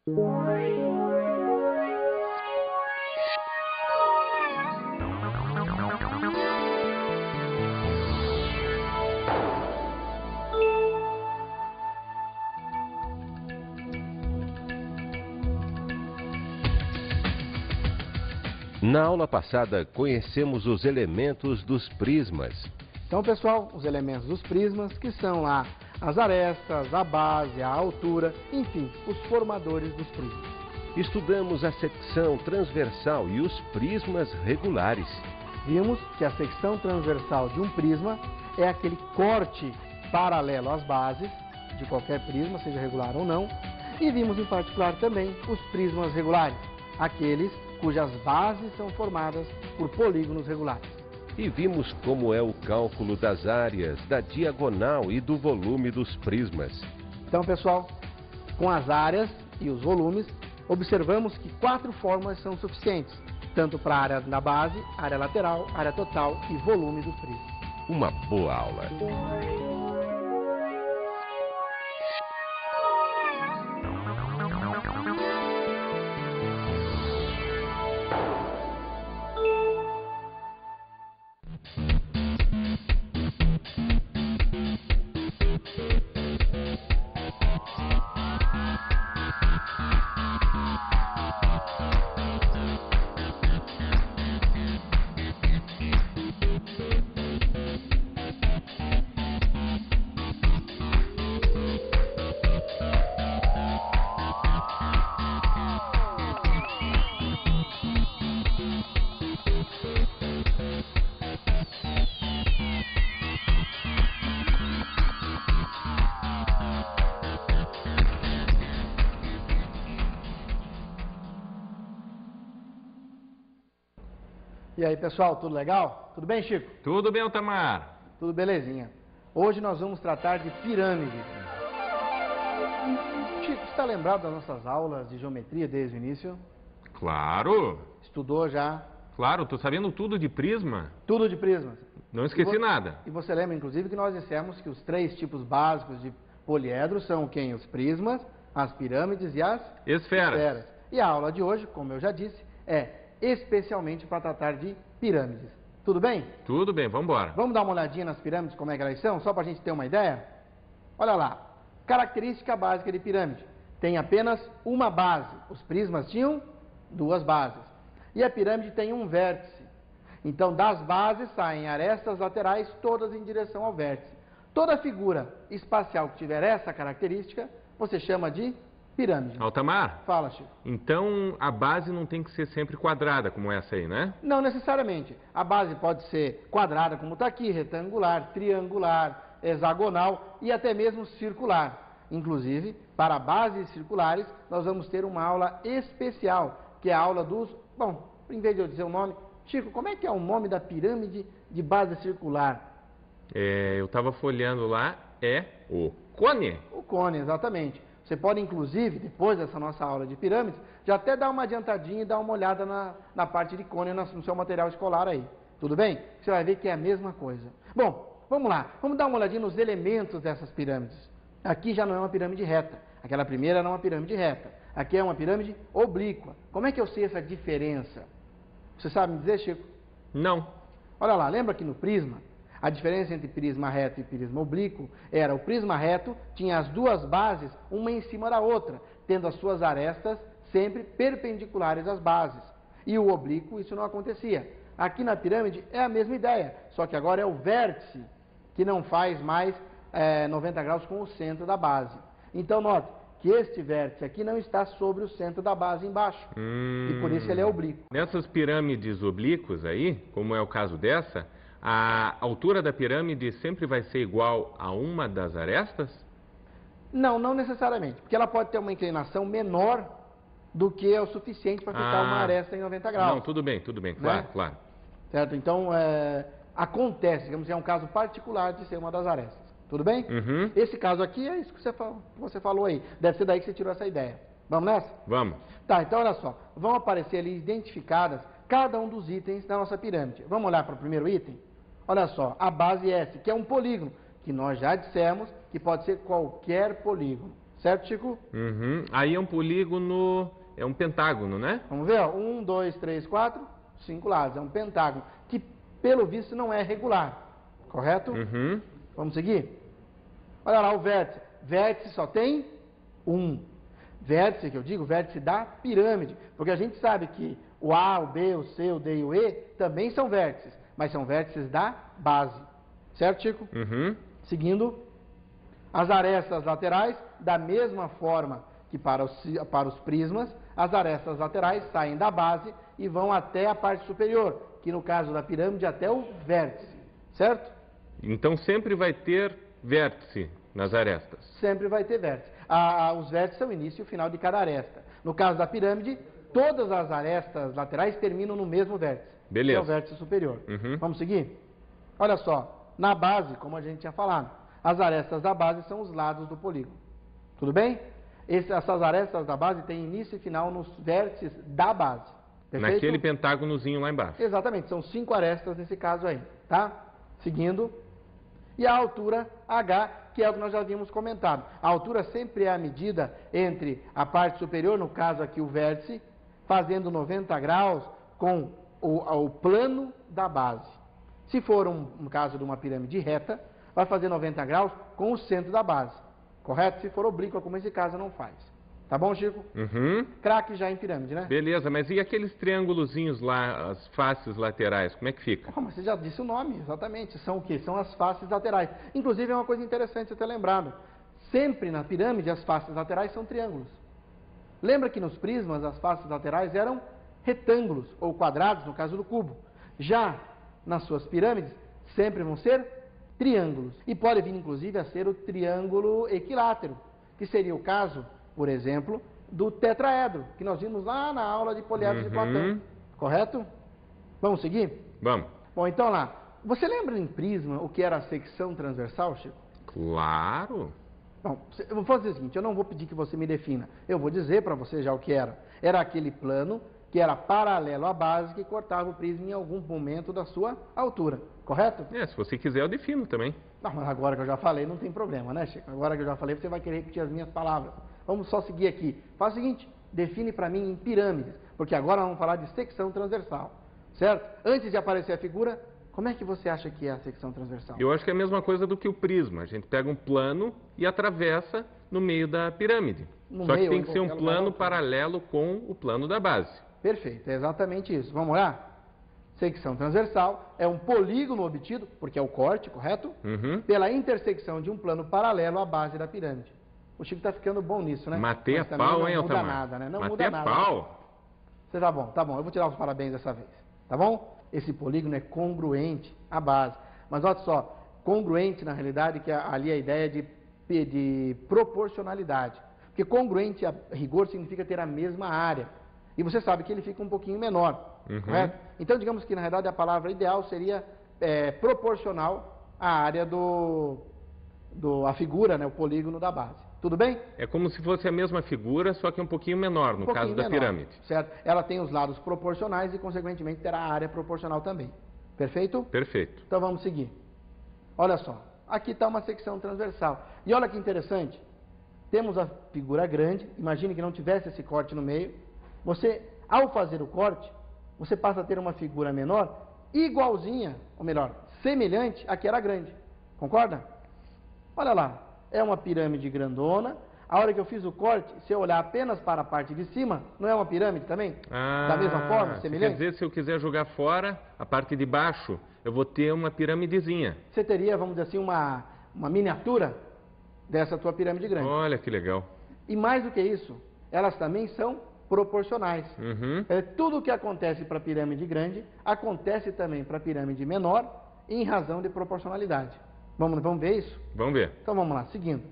Na aula passada, conhecemos os elementos dos prismas. Então, pessoal, os elementos dos prismas, que são lá as arestas, a base, a altura, enfim, os formadores dos prismas. Estudamos a secção transversal e os prismas regulares. Vimos que a secção transversal de um prisma é aquele corte paralelo às bases de qualquer prisma, seja regular ou não. E vimos em particular também os prismas regulares, aqueles cujas bases são formadas por polígonos regulares. E vimos como é o cálculo das áreas, da diagonal e do volume dos prismas. Então, pessoal, com as áreas e os volumes, observamos que 4 fórmulas são suficientes, tanto para a área da base, área lateral, área total e volume dos prismas. Uma boa aula. E aí, pessoal, tudo legal? Tudo bem, Chico? Tudo bem, Altamar? Tudo belezinha. Hoje nós vamos tratar de pirâmides. Chico, você está lembrado das nossas aulas de geometria desde o início? Claro! Estudou já? Claro, tô sabendo tudo de prisma. Tudo de prismas. Não esqueci nada. E você lembra, inclusive, que nós dissemos que os 3 tipos básicos de poliedros são quem? Os prismas, as pirâmides e as esferas. E a aula de hoje, como eu já disse, é especialmente para tratar de pirâmides. Tudo bem? Tudo bem, vamos embora. Vamos dar uma olhadinha nas pirâmides, como é que elas são, só para a gente ter uma ideia? Olha lá, característica básica de pirâmide. Tem apenas uma base. Os prismas tinham 2 bases. E a pirâmide tem um vértice. Então, das bases saem arestas laterais, todas em direção ao vértice. Toda figura espacial que tiver essa característica, você chama de pirâmide. Altamar? Fala, Chico. Então, a base não tem que ser sempre quadrada, como essa aí, né? Não necessariamente. A base pode ser quadrada, como está aqui, retangular, triangular, hexagonal e até mesmo circular. Inclusive, para bases circulares, nós vamos ter uma aula especial, que é a aula dos... Bom, em vez de eu dizer o nome... Chico, como é que é o nome da pirâmide de base circular? Eu estava folheando lá, é o cone. O cone, exatamente. Você pode, inclusive, depois dessa nossa aula de pirâmides, já até dar uma adiantadinha e dar uma olhada na parte de cone no seu material escolar aí. Tudo bem? Você vai ver que é a mesma coisa. Bom, vamos lá. Vamos dar uma olhadinha nos elementos dessas pirâmides. Aqui já não é uma pirâmide reta. Aquela primeira era uma pirâmide reta. Aqui é uma pirâmide oblíqua. Como é que eu sei essa diferença? Você sabe me dizer, Chico? Não. Olha lá, lembra que no prisma, a diferença entre prisma reto e prisma oblíquo era o prisma reto tinha as 2 bases, uma em cima da outra, tendo as suas arestas sempre perpendiculares às bases. E o oblíquo, isso não acontecia. Aqui na pirâmide é a mesma ideia, só que agora é o vértice que não faz mais 90 graus com o centro da base. Então, note que este vértice aqui não está sobre o centro da base embaixo. E por isso ele é oblíquo. Nessas pirâmides oblíquas aí, como é o caso dessa, a altura da pirâmide sempre vai ser igual a uma das arestas? Não, não necessariamente, porque ela pode ter uma inclinação menor do que é o suficiente para ficar uma aresta em 90 graus. Não, tudo bem, claro, né? claro. Certo? Então, acontece, digamos que é um caso particular de ser uma das arestas. Tudo bem? Uhum. Esse caso aqui é isso que você falou aí. Deve ser daí que você tirou essa ideia. Vamos nessa? Vamos. Tá, então olha só. Vão aparecer ali identificadas cada um dos itens da nossa pirâmide. Vamos olhar para o primeiro item? Olha só, a base S, que é um polígono, que nós já dissemos que pode ser qualquer polígono, Certo, Chico? Uhum. Aí é um polígono, é um pentágono, né? Vamos ver, ó. 1, 2, 3, 4, 5 lados. É um pentágono, que pelo visto não é regular. Correto? Uhum. Vamos seguir? Olha lá o vértice. Vértice só tem um. Vértice, que eu digo, vértice da pirâmide. Porque a gente sabe que o A, o B, o C, o D e o E também são vértices. Mas são vértices da base. Certo, Chico? Uhum. Seguindo, as arestas laterais, da mesma forma que para os prismas, as arestas laterais saem da base e vão até a parte superior, que no caso da pirâmide até o vértice. Certo? Então sempre vai ter vértice nas arestas. Sempre vai ter vértice. Os vértices são o início e o final de cada aresta. No caso da pirâmide, todas as arestas laterais terminam no mesmo vértice. Beleza. Que é o vértice superior. Uhum. Vamos seguir? Olha só, na base, como a gente tinha falado, as arestas da base são os lados do polígono. Tudo bem? Essas arestas da base têm início e final nos vértices da base. Perfeito? Naquele pentágonozinho lá embaixo. Exatamente, são 5 arestas nesse caso aí, tá? Seguindo. E a altura H, que é o que nós já havíamos comentado. A altura sempre é a medida entre a parte superior, no caso aqui o vértice, fazendo 90 graus com o plano da base. Se for um caso de uma pirâmide reta, vai fazer 90 graus com o centro da base. Correto? Se for oblíqua, como esse caso, não faz. Tá bom, Chico? Uhum. Craque já em pirâmide, né? Beleza, mas e aqueles triângulozinhos lá, as faces laterais, como é que fica? Oh, mas você já disse o nome, exatamente. São o quê? São as faces laterais. Inclusive, é uma coisa interessante você ter lembrado. Sempre na pirâmide, as faces laterais são triângulos. Lembra que nos prismas, as faces laterais eram retângulos, ou quadrados, no caso do cubo. Já nas suas pirâmides, sempre vão ser triângulos. E pode vir, inclusive, a ser o triângulo equilátero, que seria o caso, por exemplo, do tetraedro, que nós vimos lá na aula de poliedro de Platão. Correto? Vamos seguir? Vamos. Bom, então lá. Você lembra em prisma o que era a secção transversal, Chico? Claro. Bom, eu vou fazer o seguinte, eu não vou pedir que você me defina. Eu vou dizer para você já o que era. Era aquele plano que era paralelo à base que cortava o prisma em algum momento da sua altura. Correto? Se você quiser eu defino também. Não, mas agora que eu já falei, não tem problema, né, Chico? Agora que eu já falei, você vai querer repetir as minhas palavras. Vamos só seguir aqui. Faz o seguinte, define para mim em pirâmides, porque agora vamos falar de secção transversal, certo? Antes de aparecer a figura, como é que você acha que é a secção transversal? Eu acho que é a mesma coisa do que o prisma. A gente pega um plano e atravessa no meio da pirâmide. Só que tem que ser um plano paralelo com o plano da base. Perfeito, é exatamente isso. Vamos lá? Secção transversal é um polígono obtido, porque é o corte, correto? Uhum. Pela intersecção de um plano paralelo à base da pirâmide. O Chico está ficando bom nisso, né? Matei a pau, hein, Altamar? Não muda nada, né? Não Matei muda nada. a pau. Você tá bom. Eu vou tirar os parabéns dessa vez. Tá bom? Esse polígono é congruente à base. Mas olha só, congruente na realidade, que ali a ideia de proporcionalidade. Porque congruente a rigor significa ter a mesma área. E você sabe que ele fica um pouquinho menor. Correto? Então, digamos que na realidade a palavra ideal seria proporcional à área a figura, né, o polígono da base. Tudo bem? É como se fosse a mesma figura, só que um pouquinho menor, no caso da pirâmide. Certo? Ela tem os lados proporcionais e, consequentemente, terá a área proporcional também. Perfeito? Perfeito. Então vamos seguir. Olha só, aqui está uma secção transversal. E olha que interessante, temos a figura grande, imagine que não tivesse esse corte no meio. Você, ao fazer o corte, você passa a ter uma figura menor, igualzinha, ou melhor, semelhante à que era grande. Concorda? Olha lá, é uma pirâmide grandona. A hora que eu fiz o corte, se eu olhar apenas para a parte de cima, não é uma pirâmide também? Da mesma forma, semelhante? Quer dizer, se eu quiser jogar fora a parte de baixo, eu vou ter uma piramidezinha. Você teria, vamos dizer assim, uma miniatura dessa tua pirâmide grande. Olha que legal. E mais do que isso, elas também são proporcionais. Uhum. Tudo o que acontece para a pirâmide grande, acontece também para a pirâmide menor, em razão de proporcionalidade. Vamos ver isso? Vamos ver. Então vamos lá, seguindo.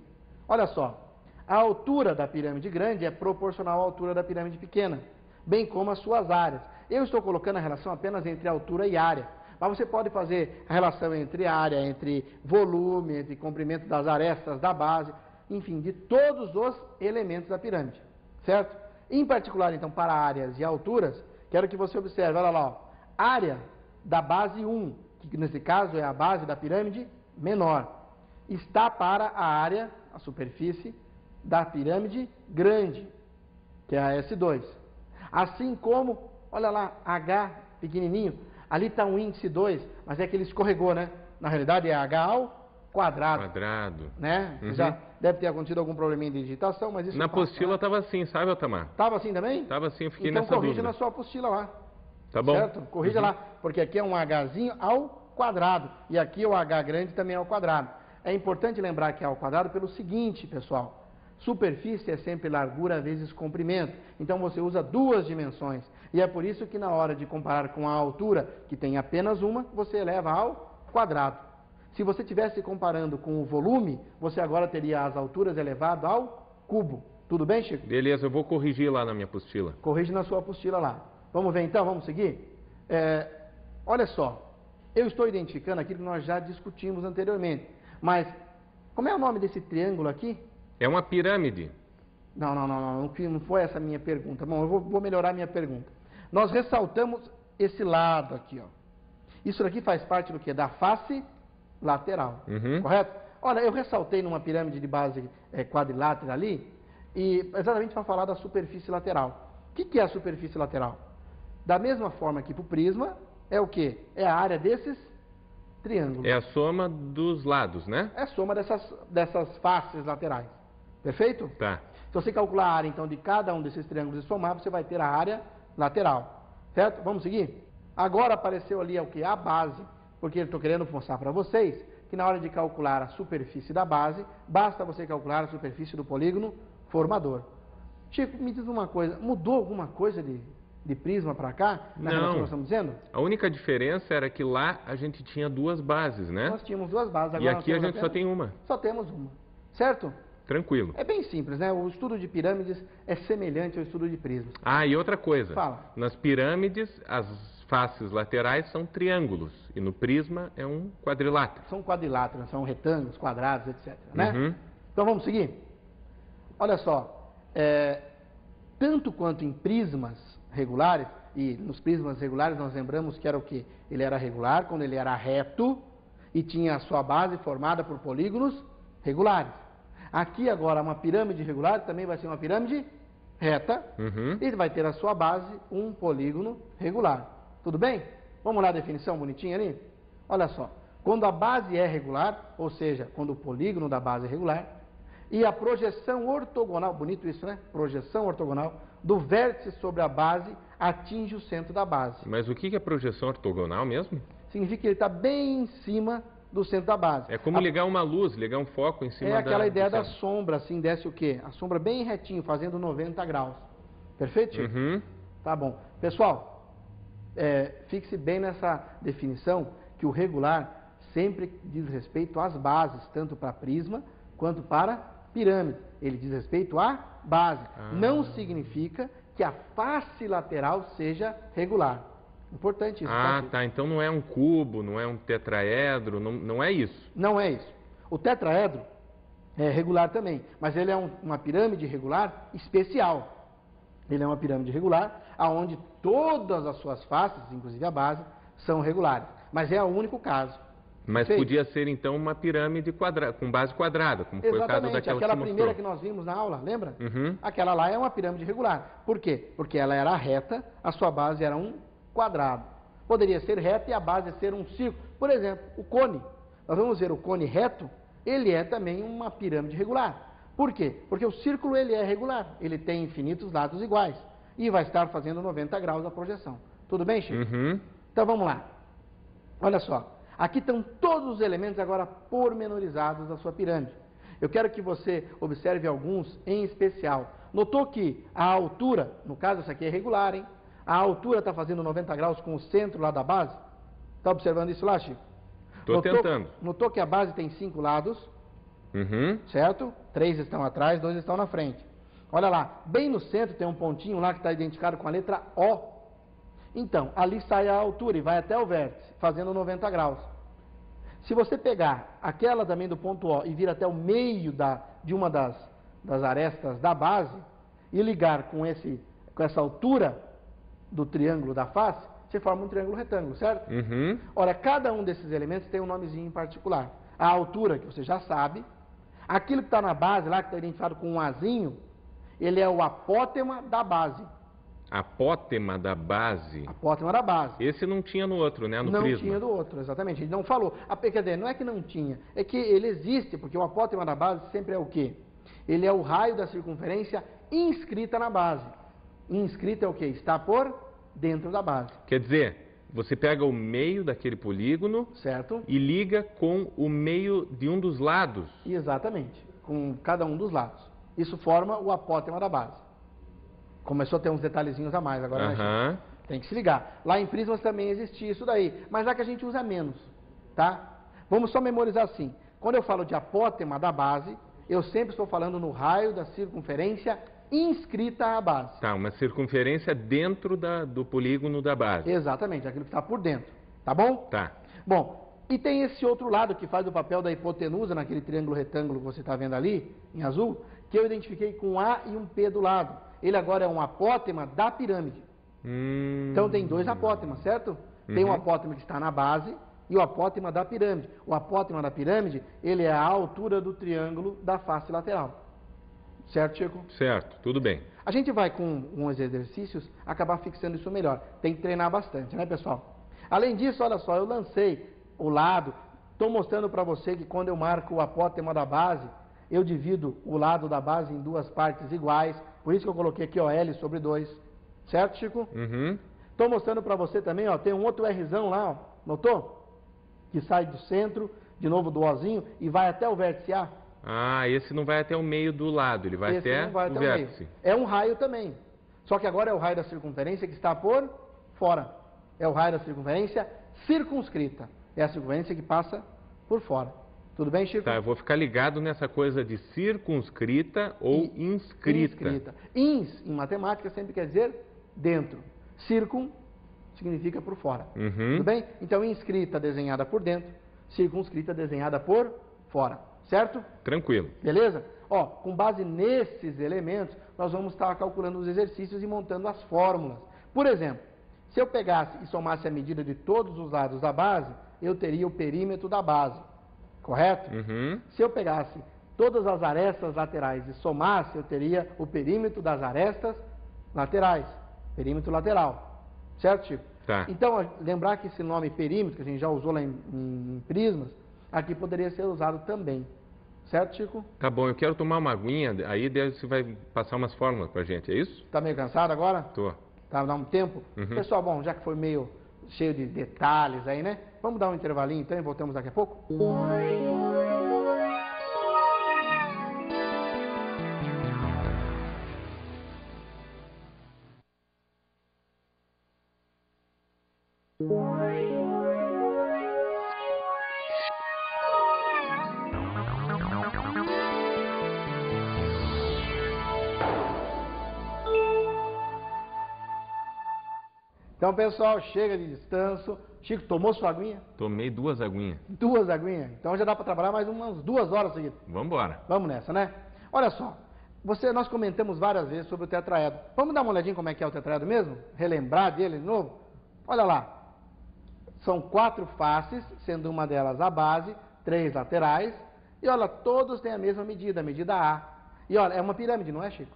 Olha só, a altura da pirâmide grande é proporcional à altura da pirâmide pequena, bem como as suas áreas. Eu estou colocando a relação apenas entre altura e área, mas você pode fazer a relação entre área, entre volume, entre comprimento das arestas da base, enfim, de todos os elementos da pirâmide, certo? Em particular, então, para áreas e alturas, quero que você observe, olha lá, ó, área da base 1, que nesse caso é a base da pirâmide menor, está para a área, a superfície, da pirâmide grande, que é a S2. Assim como, olha lá, H pequenininho, ali está um índice 2, mas é que ele escorregou, né? Na realidade é H ao quadrado. Né? Uhum. Já deve ter acontecido algum probleminha de digitação, mas isso Na passa, apostila né? estava assim, sabe, Altamar? Estava assim também? Estava assim, eu fiquei então nessa corrija dúvida. na sua apostila lá. Tá bom. Certo? Corrija lá, porque aqui é um Hzinho ao quadrado, e aqui o H grande também é ao quadrado. É importante lembrar que é ao quadrado pelo seguinte, pessoal. Superfície é sempre largura vezes comprimento. Então você usa duas dimensões. E é por isso que na hora de comparar com a altura, que tem apenas uma, você eleva ao quadrado. Se você estivesse comparando com o volume, você agora teria as alturas elevado ao cubo. Tudo bem, Chico? Beleza, eu vou corrigir lá na minha apostila. Corrige na sua apostila lá. Vamos ver então, vamos seguir? Olha só, eu estou identificando aquilo que nós já discutimos anteriormente. Mas, como é o nome desse triângulo aqui? É uma pirâmide. Não foi essa a minha pergunta. Bom, eu vou melhorar a minha pergunta. Nós ressaltamos esse lado aqui, ó. Isso daqui faz parte do quê? Da face lateral, correto? Olha, eu ressaltei numa pirâmide de base quadrilátera ali, e exatamente para falar da superfície lateral. O que é a superfície lateral? Da mesma forma que para o prisma, é o quê? É a área desses triângulos. É a soma dos lados, né? É a soma dessas faces laterais. Perfeito? Tá. Se você calcular a área, então, de cada um desses triângulos e somar, você vai ter a área lateral. Certo? Vamos seguir? Agora apareceu ali o que? A base. Porque eu estou querendo mostrar para vocês que na hora de calcular a superfície da base, basta você calcular a superfície do polígono formador. Chico, me diz uma coisa, mudou alguma coisa de prisma para cá? Na relação que nós estamos dizendo? A única diferença era que lá a gente tinha duas bases, né? Nós tínhamos duas bases. Agora E aqui a gente só tem uma. Só temos uma. Certo? Tranquilo. É bem simples, né? O estudo de pirâmides é semelhante ao estudo de prismas. Ah, e outra coisa. Fala. Nas pirâmides, as faces laterais são triângulos. E no prisma é um quadrilátero. São quadriláteros, são retângulos, quadrados, etc. Né? Uhum. Então vamos seguir? Olha só. Tanto quanto em prismas regulares, e nos prismas regulares nós lembramos que era o quê? Ele era regular quando ele era reto e tinha a sua base formada por polígonos regulares. Aqui agora uma pirâmide regular também vai ser uma pirâmide reta e vai ter a sua base um polígono regular. Tudo bem? Vamos lá a definição bonitinha ali? Olha só. Quando a base é regular, ou seja, quando o polígono da base é regular, e a projeção ortogonal, bonito isso, né? Projeção ortogonal do vértice sobre a base atinge o centro da base. Mas o que é projeção ortogonal mesmo? Significa que ele está bem em cima do centro da base. É como ligar uma luz, ligar um foco em cima da... É aquela ideia da sombra, assim, desce o quê? A sombra bem retinho, fazendo 90 graus. Perfeito, Chico? Tá bom. Pessoal, fixe bem nessa definição que o regular sempre diz respeito às bases, tanto para prisma quanto para pirâmide. Ele diz respeito à base. Não significa que a face lateral seja regular. Importante isso. Tá. Então não é um cubo, não é um tetraedro, não é isso. Não é isso. O tetraedro é regular também, mas ele é uma pirâmide regular especial. Ele é uma pirâmide regular, onde todas as suas faces, inclusive a base, são regulares. Mas é o único caso. Mas podia ser então uma pirâmide com base quadrada, como foi o caso daquela que você mostrou. Aquela primeira que nós vimos na aula, lembra? Aquela lá é uma pirâmide regular. Por quê? Porque ela era reta, a sua base era um quadrado. Poderia ser reta e a base ser um círculo. Por exemplo, o cone. Nós vamos ver o cone reto, ele é também uma pirâmide regular. Por quê? Porque o círculo ele é regular, ele tem infinitos lados iguais e vai estar fazendo 90 graus a projeção. Tudo bem, Chico? Então vamos lá. Olha só. Aqui estão todos os elementos agora pormenorizados da sua pirâmide. Eu quero que você observe alguns em especial. Notou que a altura, no caso essa aqui é regular, hein? A altura está fazendo 90 graus com o centro lá da base? Está observando isso lá, Chico? Estou tentando. Notou que a base tem 5 lados, certo? 3 estão atrás, 2 estão na frente. Olha lá, bem no centro tem um pontinho lá que está identificado com a letra O. Então, ali sai a altura e vai até o vértice, fazendo 90 graus. Se você pegar aquela também do ponto O e vir até o meio de uma das arestas da base e ligar com essa altura do triângulo da face, você forma um triângulo retângulo, certo? Ora, cada um desses elementos tem um nomezinho em particular. A altura, que você já sabe, Aquilo que está na base, lá que está identificado com um azinho, ele é o apótema da base. Apótema da base. Apótema da base. Esse não tinha no outro, né? No não prisma. tinha do outro, exatamente. Ele não falou. Quer dizer, não é que não tinha, é que ele existe, porque o apótema da base sempre é o quê? Ele é o raio da circunferência inscrita na base. Inscrita é o quê? Está por dentro da base. Quer dizer, você pega o meio daquele polígono, certo? E liga com o meio de um dos lados. Exatamente, com cada um dos lados. Isso forma o apótema da base. Começou a ter uns detalhezinhos a mais agora, né? Tem que se ligar. Lá em prismas também existia isso daí, mas lá que a gente usa menos, tá? Vamos só memorizar assim. Quando eu falo de apótema da base, eu sempre estou falando no raio da circunferência inscrita à base. Tá, uma circunferência dentro do polígono da base. Exatamente, aquilo que está por dentro, tá bom? Tá. Bom, e tem esse outro lado que faz o papel da hipotenusa naquele triângulo retângulo que você está vendo ali, em azul, que eu identifiquei com A e um P do lado. Ele agora é um apótema da pirâmide. Então tem dois apótemas, certo? Tem um apótema que está na base e o apótema da pirâmide. O apótema da pirâmide, ele é a altura do triângulo da face lateral. Certo, Chico? Certo, tudo bem. A gente vai com uns exercícios acabar fixando isso melhor. Tem que treinar bastante, né, pessoal? Além disso, olha só, eu lancei o lado, estou mostrando para você que quando eu marco o apótema da base, eu divido o lado da base em duas partes iguais, por isso que eu coloquei aqui, ó, L sobre 2. Certo, Chico? Estou mostrando para você também, ó, tem um outro Rzão lá, ó, notou? Que sai do centro, de novo do Ozinho, e vai até o vértice A. Ah, esse não vai até o meio do lado, ele vai até o vértice. É um raio também, só que agora é o raio da circunferência que está por fora. É o raio da circunferência circunscrita. É a circunferência que passa por fora. Tudo bem, Chico? Tá, eu vou ficar ligado nessa coisa de circunscrita ou inscrita. Ins, em matemática, sempre quer dizer dentro. Circum significa por fora. Tudo bem? Então, inscrita desenhada por dentro, circunscrita desenhada por fora. Certo? Tranquilo. Beleza? Ó, com base nesses elementos, nós vamos estar calculando os exercícios e montando as fórmulas. Por exemplo, se eu pegasse e somasse a medida de todos os lados da base, eu teria o perímetro da base. Correto? Se eu pegasse todas as arestas laterais e somasse, eu teria o perímetro das arestas laterais. Perímetro lateral. Certo, Chico? Tá. Então, lembrar que esse nome perímetro, que a gente já usou lá em prismas, aqui poderia ser usado também. Certo, Chico? Tá bom, eu quero tomar uma aguinha, aí você vai passar umas fórmulas pra gente, é isso? Tá meio cansado agora? Tô. Tá, dá um tempo? Pessoal, bom, já que foi meio cheio de detalhes aí, né? Vamos dar um intervalinho então e voltamos daqui a pouco? Então, pessoal, chega de descanso. Chico, tomou sua aguinha? Tomei 2 aguinhas. 2 aguinhas? Então já dá para trabalhar mais umas 2 horas seguidas. Vamos embora. Vamos nessa, né? Olha só, nós comentamos várias vezes sobre o tetraedro. Vamos dar uma olhadinha como é que é o tetraedro mesmo? Relembrar dele de novo? Olha lá. São 4 faces, sendo uma delas a base, 3 laterais. E olha, todos têm a mesma medida, a medida A. E olha, é uma pirâmide, não é, Chico?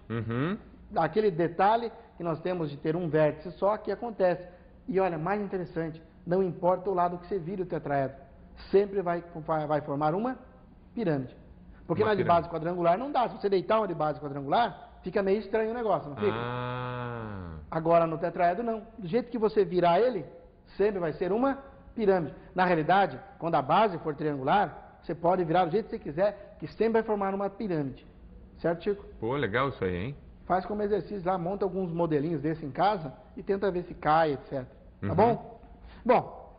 Aquele detalhe que nós temos de ter um vértice só, que acontece. E olha, mais interessante, não importa o lado que você vira o tetraedro, sempre vai formar uma pirâmide. Porque na de base quadrangular não dá. Se você deitar uma de base quadrangular, fica meio estranho o negócio, não fica? Agora no tetraedro não. Do jeito que você virar ele, sempre vai ser uma pirâmide. Na realidade, quando a base for triangular, você pode virar do jeito que você quiser, que sempre vai formar uma pirâmide. Certo, Chico? Pô, legal isso aí, hein? Faz como exercício lá, monta alguns modelinhos desse em casa e tenta ver se cai, etc. Tá bom? Bom,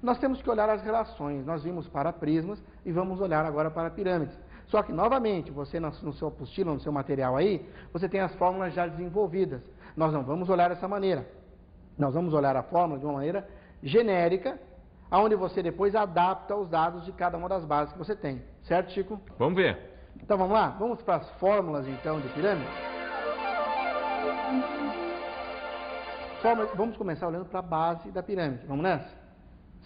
nós temos que olhar as relações. Nós vimos para prismas e vamos olhar agora para pirâmides. Só que, novamente, você no seu apostila, no seu material aí, você tem as fórmulas já desenvolvidas. Nós não vamos olhar dessa maneira. Nós vamos olhar a fórmula de uma maneira genérica, onde você depois adapta os dados de cada uma das bases que você tem. Certo, Chico? Vamos ver. Então vamos lá? Vamos para as fórmulas então de pirâmide? Vamos começar olhando para a base da pirâmide. Vamos nessa?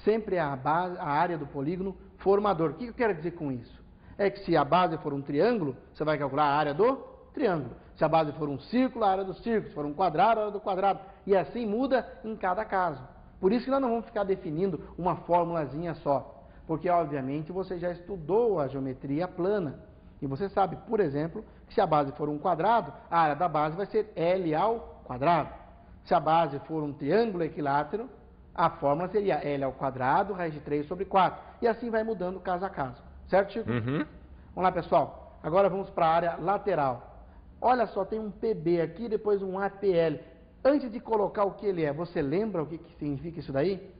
Sempre a área do polígono formador. O que eu quero dizer com isso? É que se a base for um triângulo, você vai calcular a área do triângulo. Se a base for um círculo, a área do círculo. Se for um quadrado, a área do quadrado. E assim muda em cada caso. Por isso que nós não vamos ficar definindo uma formulazinha só. Porque, obviamente, você já estudou a geometria plana. E você sabe, por exemplo, que se a base for um quadrado, a área da base vai ser L ao quadrado. Se a base for um triângulo equilátero, a fórmula seria L ao quadrado, raiz de 3 sobre 4. E assim vai mudando caso a caso. Certo, Chico? Uhum. Vamos lá, pessoal. Agora vamos para a área lateral. Olha só, tem um PB aqui, depois um APL. Antes de colocar o que ele é, você lembra o que significa isso daí?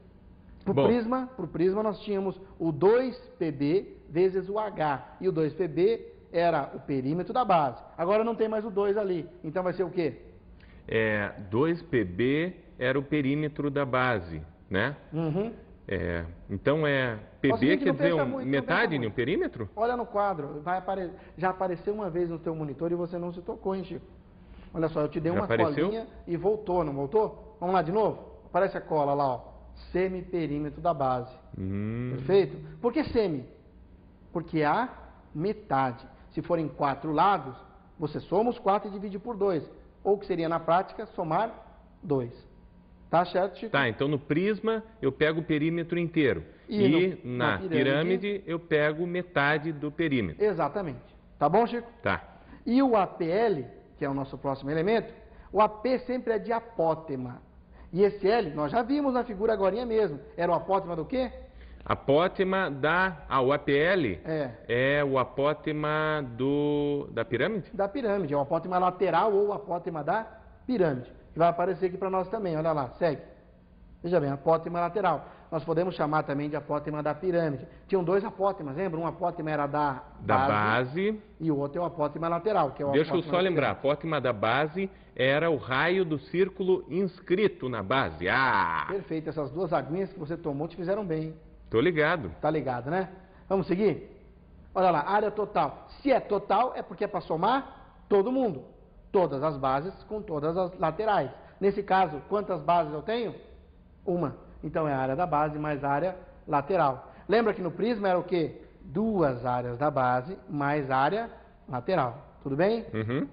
Para o prisma nós tínhamos o 2PB vezes o H. E o 2PB era o perímetro da base. Agora não tem mais o 2 ali. Então vai ser o quê? 2PB era o perímetro da base, né? Uhum. Então PB quer dizer metade de um perímetro? Olha no quadro, já apareceu uma vez no teu monitor e você não se tocou, hein, Chico? Olha só, eu te dei uma colinha e voltou, não voltou? Vamos lá de novo? Aparece a cola lá, ó. Semiperímetro da base. Perfeito? Por que semi? Porque a metade. Se forem 4 lados, você soma os 4 e divide por 2. Ou que seria na prática, somar 2. Tá certo, Chico? Tá, então no prisma eu pego o perímetro inteiro. E na pirâmide eu pego metade do perímetro. Exatamente. Tá bom, Chico? Tá. E o APL, que é o nosso próximo elemento, o AP sempre é de apótema. E esse L, nós já vimos na figura agorinha mesmo. Era o apótema do quê? Apótema o APL é o apótema da pirâmide? Da pirâmide, é o apótema lateral ou o apótema da pirâmide. Que vai aparecer aqui para nós também, olha lá, segue. Veja bem, apótema lateral. Nós podemos chamar também de apótema da pirâmide. Tinham 2 apótemas, lembra? Um apótema era da base e o outro é o apótema lateral. Que é o Deixa eu só lembrar, apótema da base era o raio do círculo inscrito na base. Perfeito, essas 2 aguinhas que você tomou te fizeram bem, hein? Tô ligado. Tá ligado, né? Vamos seguir? Olha lá, área total. Se é total, é porque é para somar todo mundo. Todas as bases com todas as laterais. Nesse caso, quantas bases eu tenho? Uma. Então é a área da base mais a área lateral. Lembra que no prisma era o quê? 2 áreas da base mais área lateral. Tudo bem? Uhum.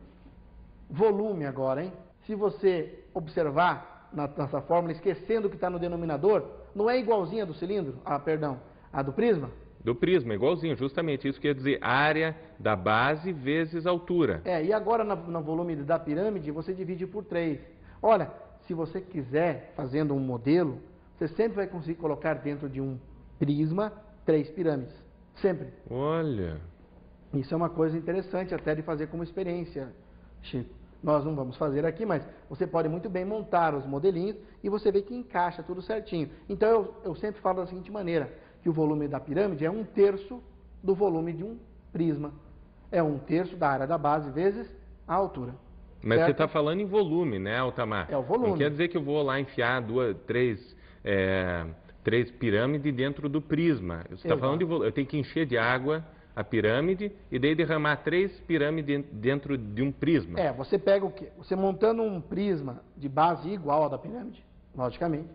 Volume agora, hein? Se você observar na nossa fórmula, esquecendo que está no denominador, não é igualzinha do cilindro? A do prisma? Do prisma, igualzinho, justamente isso quer dizer área da base vezes altura. E agora no volume da pirâmide, você divide por 3. Olha, se você quiser, fazendo um modelo, você sempre vai conseguir colocar dentro de um prisma 3 pirâmides. Sempre. Olha. Isso é uma coisa interessante até de fazer como experiência, Chico. Nós não vamos fazer aqui, mas você pode muito bem montar os modelinhos e você vê que encaixa tudo certinho. Então eu sempre falo da seguinte maneira, que o volume da pirâmide é 1/3 do volume de um prisma. É 1/3 da área da base vezes a altura. Mas certo? você está falando em volume, né, Altamar? É o volume. Não quer dizer que eu vou lá enfiar 3 pirâmides dentro do prisma. Você está falando de volume. Eu tenho que encher de água a pirâmide e daí derramar 3 pirâmides dentro de um prisma. Você pega o quê? Você montando um prisma de base igual ao da pirâmide, logicamente,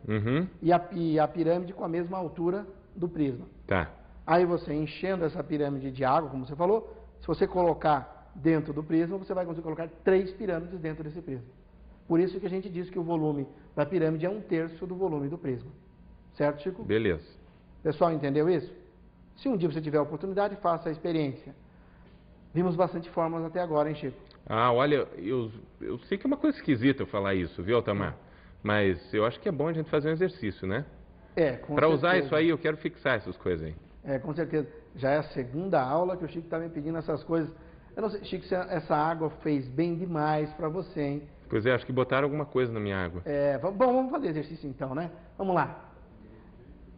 e a pirâmide com a mesma altura do prisma. Tá. Aí você enchendo essa pirâmide de água, como você falou, se você colocar dentro do prisma, você vai conseguir colocar 3 pirâmides dentro desse prisma. Por isso que a gente diz que o volume da pirâmide é 1/3 do volume do prisma. Certo, Chico? Beleza. Pessoal, entendeu isso? Se um dia você tiver a oportunidade, faça a experiência. Vimos bastante fórmulas até agora, hein, Chico? Olha, eu sei que é uma coisa esquisita eu falar isso, viu, Altamar? Mas eu acho que é bom a gente fazer um exercício, né? Com Para certeza. usar isso aí, eu quero fixar essas coisas aí. Com certeza. Já é a segunda aula que o Chico está me pedindo essas coisas. Eu não sei, Chico, se essa água fez bem demais para você, hein? Pois é, acho que botaram alguma coisa na minha água. Bom, vamos fazer exercício então, né? Vamos lá.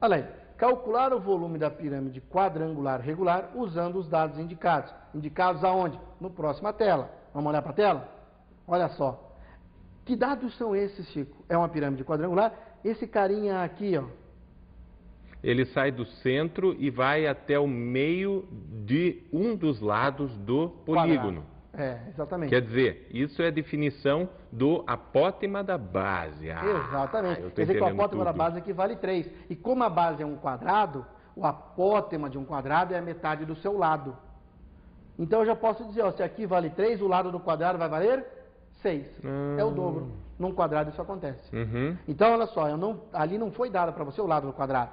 Olha aí. Calcular o volume da pirâmide quadrangular regular usando os dados indicados. Indicados aonde? No próxima tela. Vamos olhar para a tela? Olha só. Que dados são esses, Chico? É uma pirâmide quadrangular. Esse carinha aqui, ó. Ele sai do centro e vai até o meio de um dos lados do polígono. Exatamente. Quer dizer, isso é a definição do apótema da base. Exatamente. Quer dizer que o apótema da base equivale 3. E como a base é um quadrado, o apótema de um quadrado é a metade do seu lado. Então eu já posso dizer, ó, se aqui vale 3, o lado do quadrado vai valer 6. É o dobro. Num quadrado isso acontece. Então, olha só, ali não foi dado para você o lado do quadrado.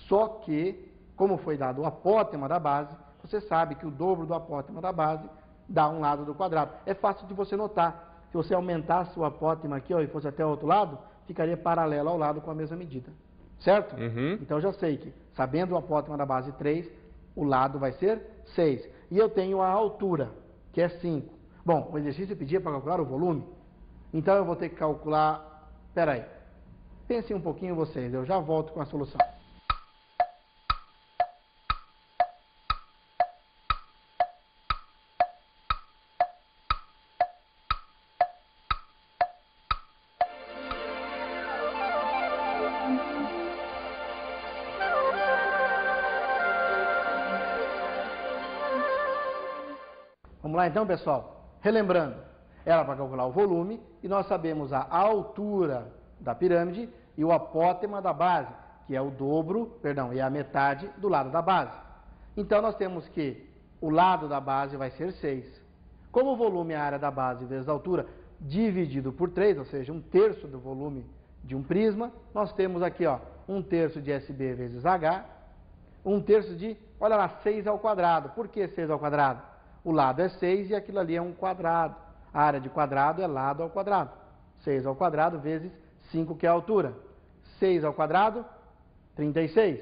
Só que, como foi dado o apótema da base, você sabe que o dobro do apótema da base dá um lado do quadrado. É fácil de você notar. Se você aumentasse o apótema aqui, ó, e fosse até o outro lado, ficaria paralelo ao lado com a mesma medida. Certo? Então, eu já sei que, sabendo o apótema da base 3, o lado vai ser 6. E eu tenho a altura, que é 5. Bom, o exercício pedia para calcular o volume. Então, eu vou ter que calcular... Espera aí. Pensem um pouquinho vocês, eu já volto com a solução. Vamos lá então, pessoal? Relembrando, era para calcular o volume e nós sabemos a altura da pirâmide e o apótema da base, que é o dobro, perdão, e a metade do lado da base. Então nós temos que o lado da base vai ser 6. Como o volume é a área da base vezes a altura dividido por 3, ou seja, 1/3 do volume de um prisma, nós temos aqui, ó, 1/3 de SB vezes H, 1/3 de, olha lá, 6 ao quadrado. Por que 6 ao quadrado? O lado é 6 e aquilo ali é um quadrado. A área de quadrado é lado ao quadrado. 6 ao quadrado vezes 5, que é a altura. 6 ao quadrado, 36.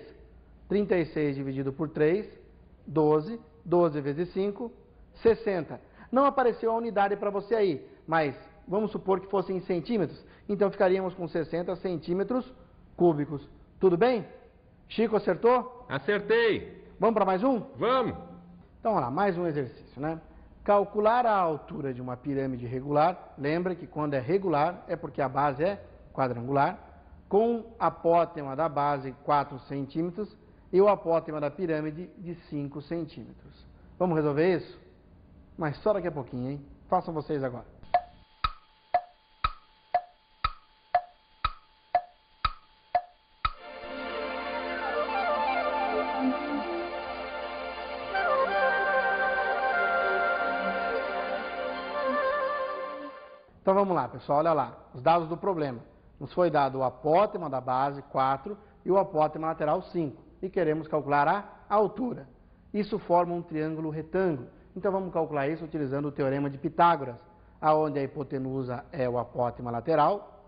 36 dividido por 3, 12. 12 vezes 5, 60. Não apareceu a unidade para você aí, mas vamos supor que fosse em centímetros. Então ficaríamos com 60 centímetros cúbicos. Tudo bem? Chico, acertou? Acertei. Vamos para mais um? Vamos. Então, olha lá, mais um exercício, né? Calcular a altura de uma pirâmide regular. Lembra que quando é regular é porque a base é quadrangular, com apótema da base 4 centímetros e o apótema da pirâmide de 5 centímetros. Vamos resolver isso? Mas só daqui a pouquinho, hein? Façam vocês agora. Então vamos lá, pessoal, olha lá, os dados do problema. Nos foi dado o apótema da base 4 e o apótema lateral 5. E queremos calcular a altura. Isso forma um triângulo retângulo. Então vamos calcular isso utilizando o teorema de Pitágoras, aonde a hipotenusa é o apótema lateral,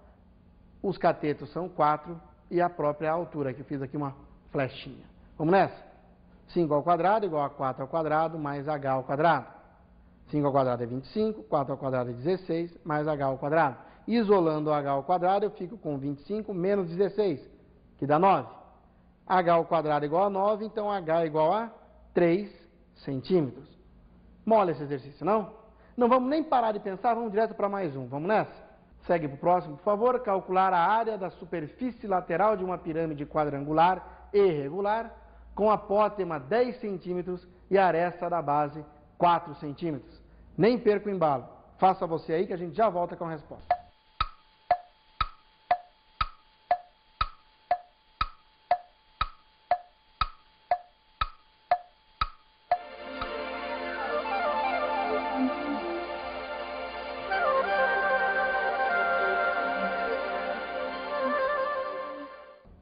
os catetos são 4 e a própria altura, que eu fiz aqui uma flechinha. Vamos nessa? 5 ao quadrado igual a 4 ao quadrado mais h ao quadrado. 5 ao quadrado é 25, 4 ao quadrado é 16, mais h ao quadrado. Isolando o h ao quadrado, eu fico com 25 menos 16, que dá 9. H ao quadrado é igual a 9, então h é igual a 3 centímetros. Mole esse exercício, não? Não vamos nem parar de pensar, vamos direto para mais um. Vamos nessa? Segue para o próximo, por favor. Calcular a área da superfície lateral de uma pirâmide quadrangular e regular, com apótema 10 centímetros e aresta da base 4 centímetros. Nem perca o embalo. Faça você aí que a gente já volta com a resposta.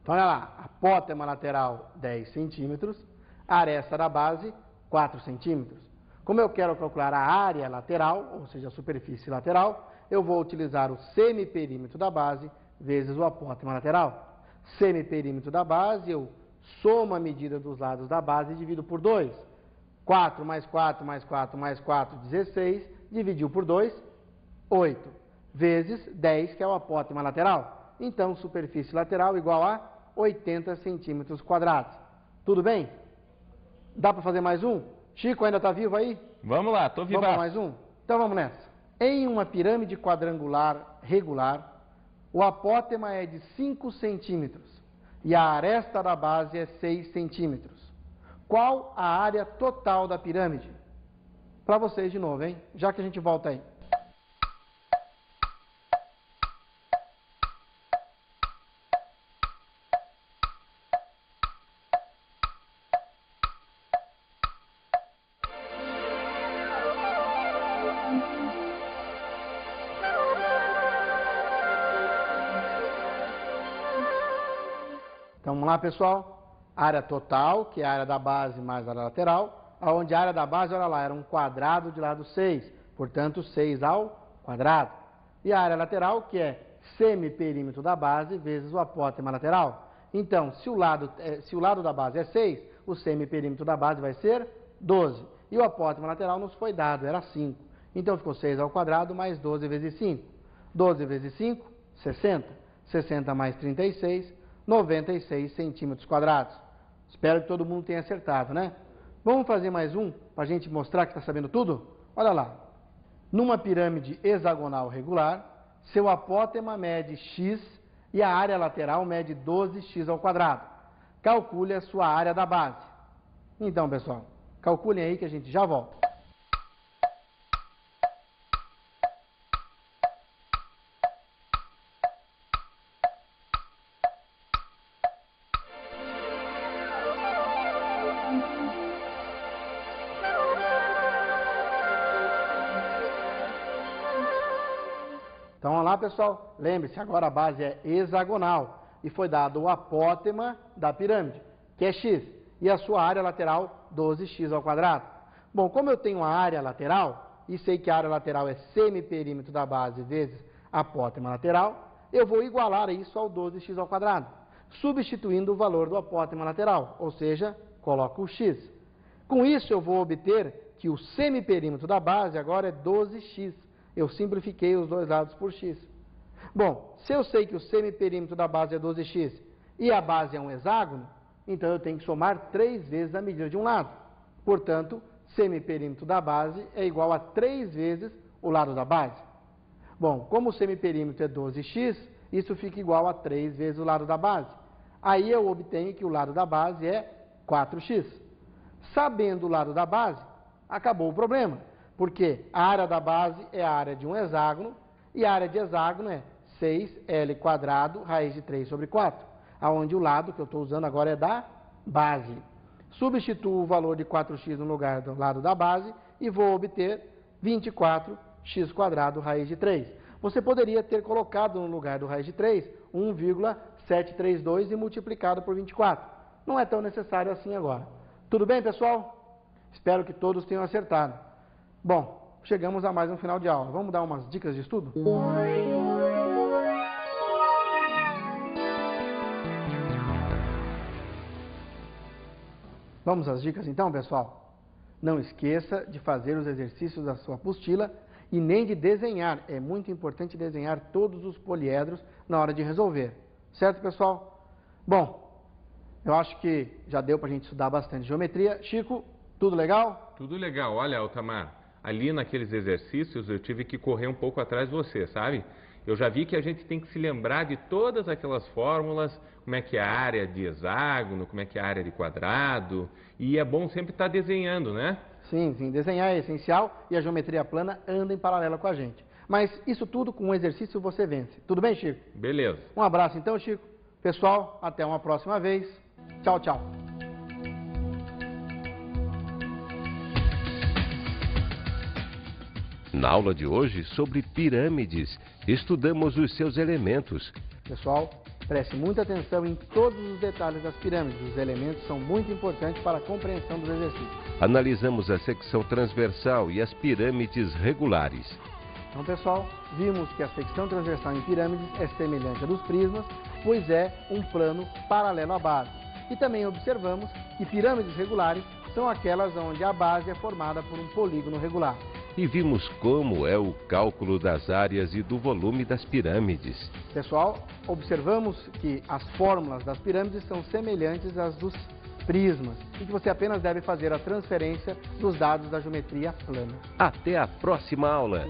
Então, olha lá, apótema lateral 10 centímetros, aresta da base 4 centímetros. Como eu quero calcular a área lateral, ou seja, a superfície lateral, eu vou utilizar o semiperímetro da base vezes o apótema lateral. Semiperímetro da base, eu somo a medida dos lados da base e divido por 2. 4 mais 4 mais 4 mais 4, 16, dividiu por 2, 8, vezes 10, que é o apótema lateral. Então, superfície lateral igual a 80 centímetros quadrados. Tudo bem? Dá para fazer mais um? Chico, ainda está vivo aí? Vamos lá, estou vivo. Vamos para mais um? Então vamos nessa. Em uma pirâmide quadrangular regular, o apótema é de 5 centímetros e a aresta da base é 6 centímetros. Qual a área total da pirâmide? Para vocês de novo, hein? Já que a gente volta aí. Então, vamos lá, pessoal. Área total, que é a área da base mais a área lateral, onde a área da base, olha lá, era um quadrado de lado 6, portanto, 6 ao quadrado. E a área lateral, que é semiperímetro da base vezes o apótema lateral. Então, se o lado da base é 6, o semiperímetro da base vai ser 12. E o apótema lateral nos foi dado, era 5. Então, ficou 6 ao quadrado mais 12 vezes 5. 12 vezes 5, 60. 60 mais 36, 96 centímetros quadrados. Espero que todo mundo tenha acertado, né? Vamos fazer mais um, para a gente mostrar que está sabendo tudo? Olha lá. Numa pirâmide hexagonal regular, seu apótema mede x e a área lateral mede 12x ao quadrado. Calcule a sua área da base. Então, pessoal, calculem aí que a gente já volta. Então, olha lá, pessoal, lembre-se, agora a base é hexagonal e foi dado o apótema da pirâmide, que é x, e a sua área lateral, 12x ao quadrado. Bom, como eu tenho a área lateral, e sei que a área lateral é semiperímetro da base vezes apótema lateral, eu vou igualar isso ao 12x ao quadrado, substituindo o valor do apótema lateral, ou seja, coloco o x. Com isso, eu vou obter que o semiperímetro da base agora é 12x. Eu simplifiquei os dois lados por x. Bom, se eu sei que o semiperímetro da base é 12x e a base é um hexágono, então eu tenho que somar 3 vezes a medida de um lado. Portanto, semiperímetro da base é igual a 3 vezes o lado da base. Bom, como o semiperímetro é 12x, isso fica igual a 3 vezes o lado da base. Aí eu obtenho que o lado da base é 4x. Sabendo o lado da base, acabou o problema. Porque a área da base é a área de um hexágono e a área de hexágono é 6L quadrado raiz de 3 sobre 4, aonde o lado que eu estou usando agora é da base. Substituo o valor de 4x no lugar do lado da base e vou obter 24x quadrado raiz de 3. Você poderia ter colocado no lugar do raiz de 3 1,732 e multiplicado por 24. Não é tão necessário assim agora. Tudo bem, pessoal? Espero que todos tenham acertado. Bom, chegamos a mais um final de aula. Vamos dar umas dicas de estudo? Vamos às dicas então, pessoal? Não esqueça de fazer os exercícios da sua apostila e nem de desenhar. É muito importante desenhar todos os poliedros na hora de resolver. Certo, pessoal? Bom, eu acho que já deu para a gente estudar bastante geometria. Chico, tudo legal? Tudo legal. Olha, Altamar, ali naqueles exercícios eu tive que correr um pouco atrás de você, sabe? Eu já vi que a gente tem que se lembrar de todas aquelas fórmulas, como é que é a área de hexágono, como é que é a área de quadrado, e é bom sempre estar desenhando, né? Sim, sim, desenhar é essencial e a geometria plana anda em paralelo com a gente. Mas isso tudo com um exercício você vence. Tudo bem, Chico? Beleza. Um abraço então, Chico. Pessoal, até uma próxima vez. Tchau, tchau. Na aula de hoje, sobre pirâmides, estudamos os seus elementos. Pessoal, preste muita atenção em todos os detalhes das pirâmides. Os elementos são muito importantes para a compreensão dos exercícios. Analisamos a secção transversal e as pirâmides regulares. Então, pessoal, vimos que a secção transversal em pirâmides é semelhante à dos prismas, pois é um plano paralelo à base. E também observamos que pirâmides regulares são aquelas onde a base é formada por um polígono regular. E vimos como é o cálculo das áreas e do volume das pirâmides. Pessoal, observamos que as fórmulas das pirâmides são semelhantes às dos prismas e que você apenas deve fazer a transferência dos dados da geometria plana. Até a próxima aula!